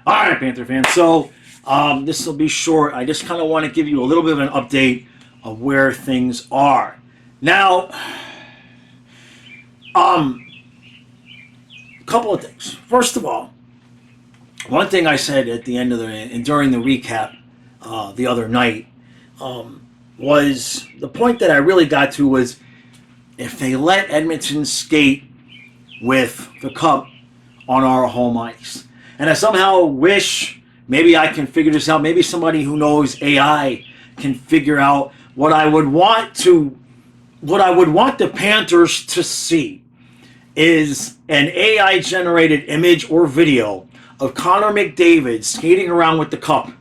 All right, Panther fans. So this will be short. I just kind of want to give you a little bit of an update of where things are. Now, a couple of things. First of all, one thing I said at the end of the and during the recap the other night was the point that I really got to was if they let Edmonton skate with the cup on our home ice. And I somehow wish maybe I can figure this out. Maybe somebody who knows AI can figure out what I would want the Panthers to see is an AI generated image or video of Connor McDavid skating around with the cup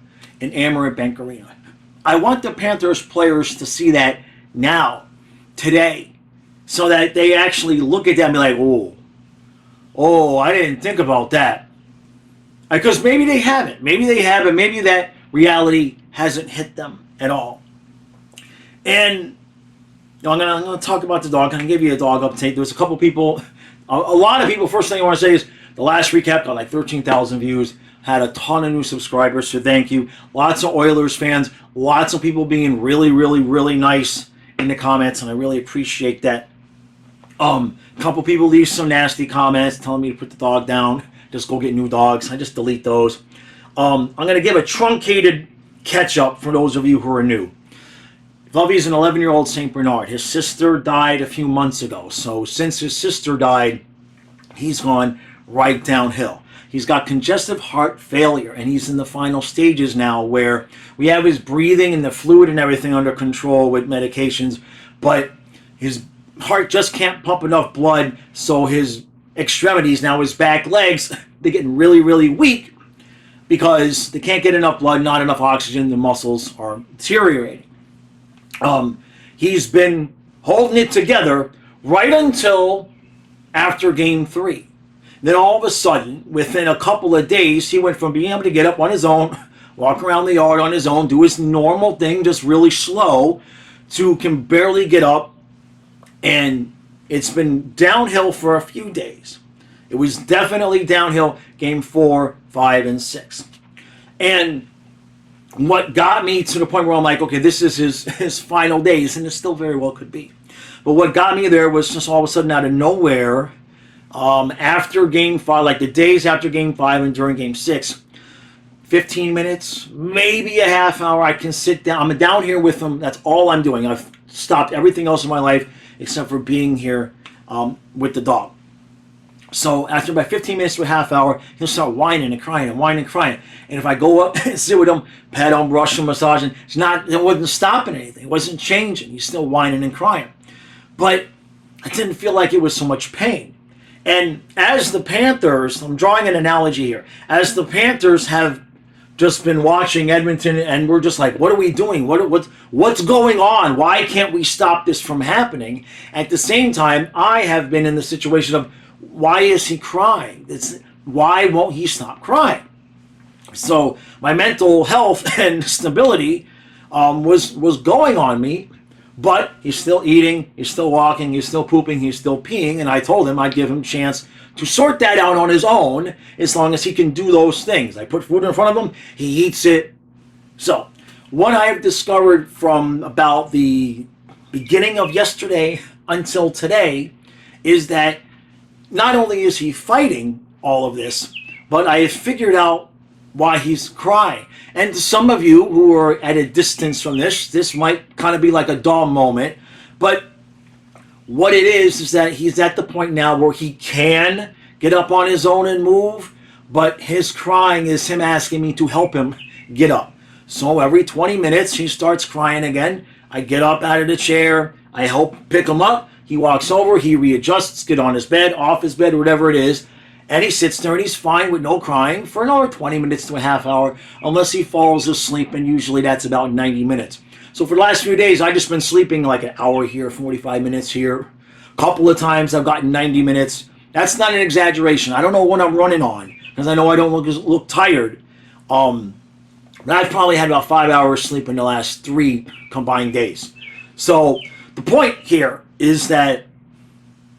in Amerant Bank Arena. I want the Panthers players to see that now, today, so that they actually look at that and be like, oh, I didn't think about that. Because maybe they haven't. Maybe they haven't. Maybe that reality hasn't hit them at all. And I'm going to talk about the dog. I'm going to give you a dog update. There's a couple people, a lot of people. First thing I want to say is the last recap got like 13,000 views. Had a ton of new subscribers, so thank you. Lots of Oilers fans. Lots of people being really, really, really nice in the comments, and I really appreciate that. A couple people leave some nasty comments telling me to put the dog down. Just go get new dogs. I just delete those. I'm going to give a truncated catch-up for those of you who are new. Lovey's an 11-year-old St. Bernard. His sister died a few months ago. So since his sister died, he's gone right downhill. He's got congestive heart failure, and he's in the final stages now where we have his breathing and the fluid and everything under control with medications, but his heart just can't pump enough blood, so his extremities, now his back legs, they're getting really, really weak because they can't get enough blood, not enough oxygen, the muscles are deteriorating. He's been holding it together right until after Game 3. Then all of a sudden, within a couple of days, he went from being able to get up on his own, walk around the yard on his own, do his normal thing, just really slow, to can barely get up, and it's been downhill for a few days. It was definitely downhill Game 4, 5, and 6. And what got me to the point where I'm like, okay, this is his final days, and it still very well could be. But what got me there was just all of a sudden out of nowhere, after Game 5, like the days after Game 5 and during Game 6, 15 minutes, maybe a half hour, I can sit down. I'm down here with him. That's all I'm doing. I've stopped everything else in my life except for being here with the dog. So after about 15 minutes to a half hour, he'll start whining and crying and whining and crying. And if I go up and sit with him, pet him, brush him, massage him, it wasn't stopping anything. It wasn't changing. He's still whining and crying. But I didn't feel like it was so much pain. And as the Panthers, I'm drawing an analogy here, as the Panthers have just been watching Edmonton and we're just like, what are we doing? What's going on? Why can't we stop this from happening? At the same time, I have been in the situation of, why is he crying? Why won't he stop crying? So my mental health and stability was going on me, but he's still eating, he's still walking, he's still pooping, he's still peeing, and I told him I'd give him a chance to sort that out on his own as long as he can do those things. I put food in front of him, he eats it. So what I've discovered from about the beginning of yesterday until today is that not only is he fighting all of this, but I have figured out why he's crying. And to some of you who are at a distance from this might kind of be like a dull moment, but what it is that he's at the point now where he can get up on his own and move, but his crying is him asking me to help him get up. So every 20 minutes he starts crying again. I get up out of the chair, I help pick him up, he walks over, he readjusts, get on his bed, off his bed, whatever it is, and he sits there and he's fine with no crying for another 20 minutes to a half hour, unless he falls asleep, and usually that's about 90 minutes. So for the last few days, I've just been sleeping like an hour here, 45 minutes here. A couple of times I've gotten 90 minutes. That's not an exaggeration. I don't know what I'm running on, because I know I don't look tired. But I've probably had about 5 hours sleep in the last 3 combined days. So the point here is that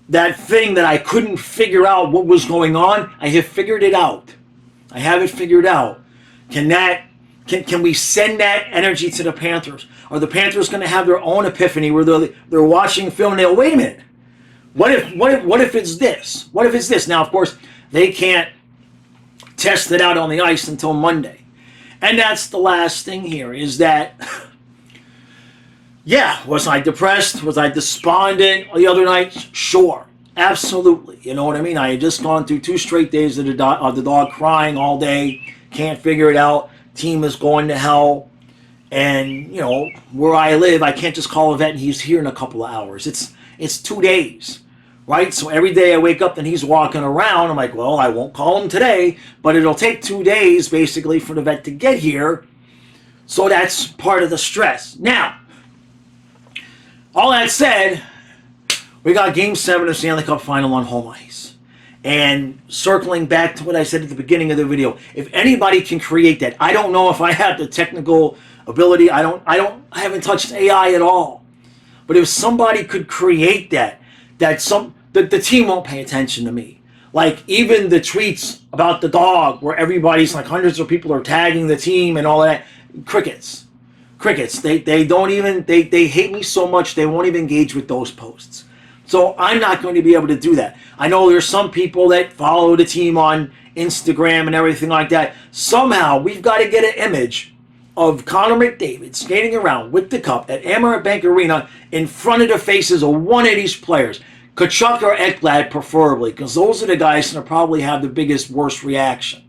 thing that I couldn't figure out what was going on, I have figured it out. I have it figured out. Can we send that energy to the Panthers? Are the Panthers going to have their own epiphany where they're watching film and they go, wait a minute, what if it's this? What if it's this? Now, of course, they can't test it out on the ice until Monday. And that's the last thing here is that, yeah, was I depressed? Was I despondent the other night? Sure, absolutely. You know what I mean? I had just gone through 2 straight days of the dog crying all day, can't figure it out, team is going to hell, and, you know, where I live, I can't just call a vet and he's here in a couple of hours. It's 2 days. Right? So every day I wake up and he's walking around. I'm like, well, I won't call him today, but it'll take 2 days basically for the vet to get here. So that's part of the stress. Now, all that said, we got Game 7 of the Stanley Cup Final on home ice. And circling back to what I said at the beginning of the video, if anybody can create that, I don't know if I have the technical ability. I haven't touched AI at all. But if somebody could create that the team won't pay attention to me. Like, even the tweets about the dog where everybody's like, hundreds of people are tagging the team and all that. Crickets. They don't even, they hate me so much they won't even engage with those posts. So I'm not going to be able to do that. I know there's some people that follow the team on Instagram and everything like that. Somehow we've got to get an image of Connor McDavid skating around with the cup at Amaranth Bank Arena in front of the faces of one of these players. Kachuk or Ekblad preferably, because those are the guys that probably have the biggest, worst reaction.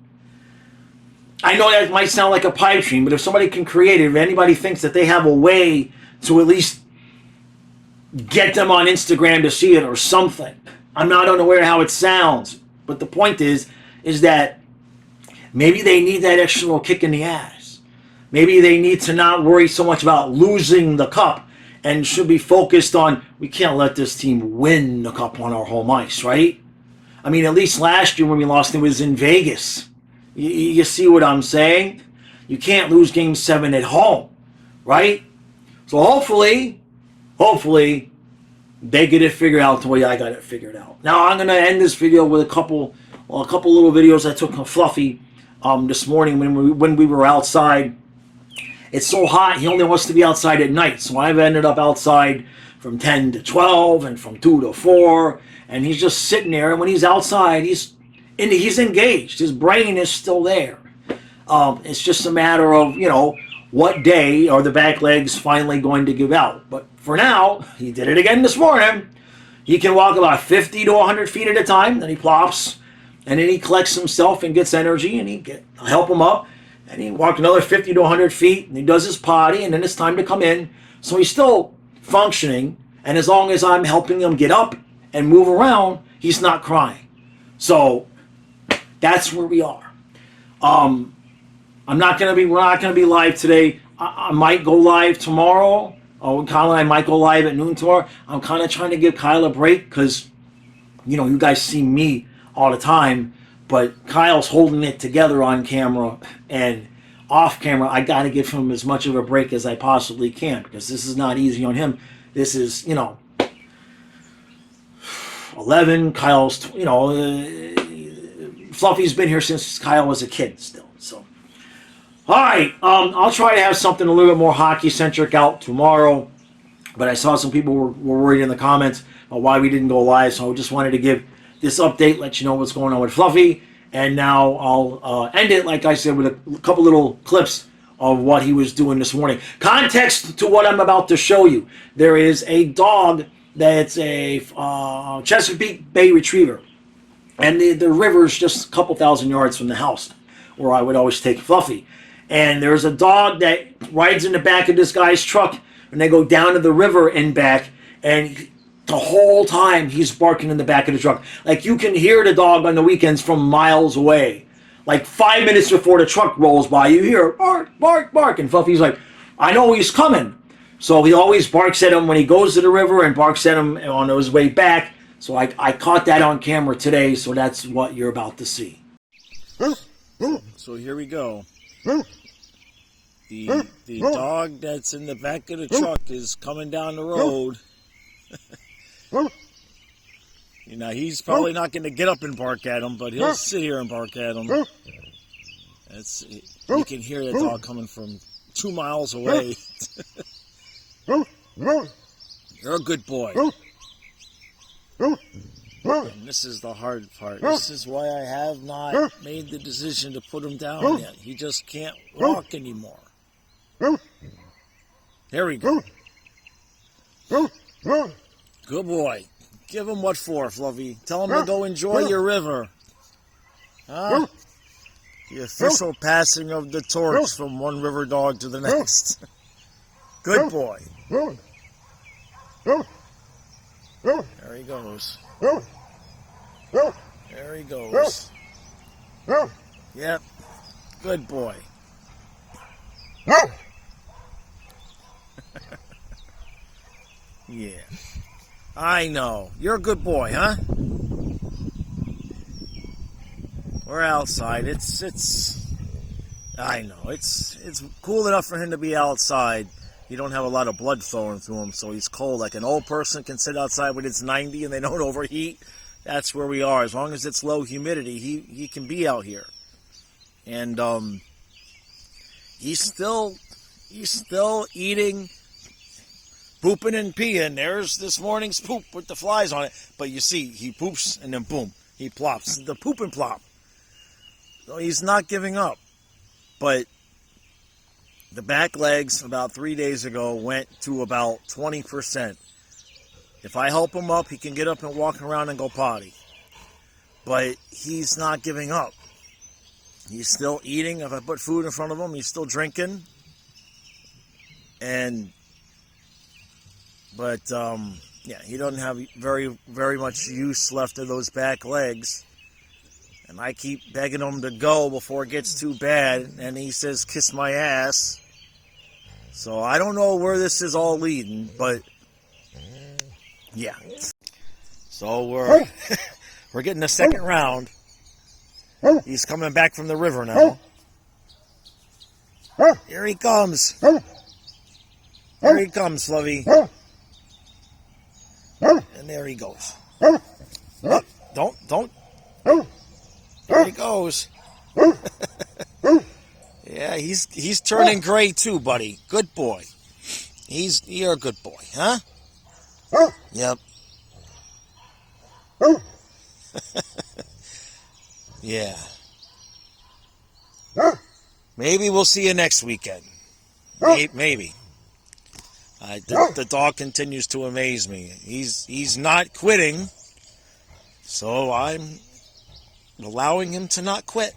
I know that might sound like a pipe dream, but if somebody can create it, if anybody thinks that they have a way to at least get them on Instagram to see it or something. I'm not unaware how it sounds, but the point is that maybe they need that extra little kick in the ass. Maybe they need to not worry so much about losing the cup and should be focused on, we can't let this team win the cup on our home ice, right? I mean, at least last year when we lost, it was in Vegas. You see what I'm saying? You can't lose Game 7 at home, right? So hopefully, they get it figured out the way I got it figured out. Now, I'm going to end this video with a couple little videos I took of Fluffy this morning when we were outside. It's so hot, he only wants to be outside at night. So I've ended up outside from 10 to 12 and from 2 to 4. And he's just sitting there. And when he's outside, he's engaged. His brain is still there. It's just a matter of, you know, what day are the back legs finally going to give out. But for now, he did it again this morning. He can walk about 50 to 100 feet at a time. Then he plops. And then he collects himself and gets energy. And I'll help him up. And he walked another 50 to 100 feet, and he does his potty, and then it's time to come in. So he's still functioning, and as long as I'm helping him get up and move around, he's not crying. So that's where we are. We're not going to be live today. I might go live tomorrow. Kyle and I might go live at noon tomorrow. I'm kind of trying to give Kyle a break because, you know, you guys see me all the time. But Kyle's holding it together on camera, and off camera, I got to give him as much of a break as I possibly can because this is not easy on him. This is, you know, 11. Kyle's, you know, Fluffy's been here since Kyle was a kid still. So, all right, I'll try to have something a little bit more hockey-centric out tomorrow. But I saw some people were worried in the comments about why we didn't go live, so I just wanted to give this update, let you know what's going on with Fluffy. And now I'll end it, like I said, with a couple little clips of what he was doing this morning. Context to what I'm about to show you. There is a dog that's a Chesapeake Bay Retriever. And the river's just a couple thousand yards from the house where I would always take Fluffy. And there's a dog that rides in the back of this guy's truck, and they go down to the river and back, and the whole time he's barking in the back of the truck. Like, you can hear the dog on the weekends from miles away. Like 5 minutes before the truck rolls by, you hear bark, bark, bark. And Fluffy's like, I know he's coming. So he always barks at him when he goes to the river and barks at him on his way back. So I caught that on camera today, so that's what you're about to see. So here we go. The dog that's in the back of the truck is coming down the road. You know, he's probably not going to get up and bark at him, but he'll sit here and bark at him. It's, you can hear the dog coming from 2 miles away. You're a good boy. And this is the hard part. This is why I have not made the decision to put him down yet. He just can't walk anymore. There we go. Good boy. Give him what for, Fluffy. Tell him to go enjoy your river. Huh? The official passing of the torch from one river dog to the next. Good boy. There he goes. There he goes. Yep. Good boy. Yeah. I know. You're a good boy, huh? We're outside. I know. It's cool enough for him to be outside. You don't have a lot of blood flowing through him, so he's cold. Like an old person can sit outside when it's 90 and they don't overheat. That's where we are. As long as it's low humidity, he can be out here. And he's still eating, pooping and peeing. There's this morning's poop with the flies on it. But you see, he poops and then boom, he plops. The poop and plop. So he's not giving up. But the back legs about 3 days ago went to about 20%. If I help him up, he can get up and walk around and go potty. But he's not giving up. He's still eating. If I put food in front of him, he's still drinking. But he doesn't have very much use left of those back legs. And I keep begging him to go before it gets too bad. And he says, kiss my ass. So I don't know where this is all leading, but yeah. So we're getting the second round. He's coming back from the river now. Here he comes. Here he comes, Fluffy. And there he goes. Oh, don't. There he goes. Yeah, he's turning gray too, buddy. Good boy. You're a good boy, huh? Yep. Yeah. Maybe we'll see you next weekend. Maybe. The dog continues to amaze me. He's not quitting, so I'm allowing him to not quit.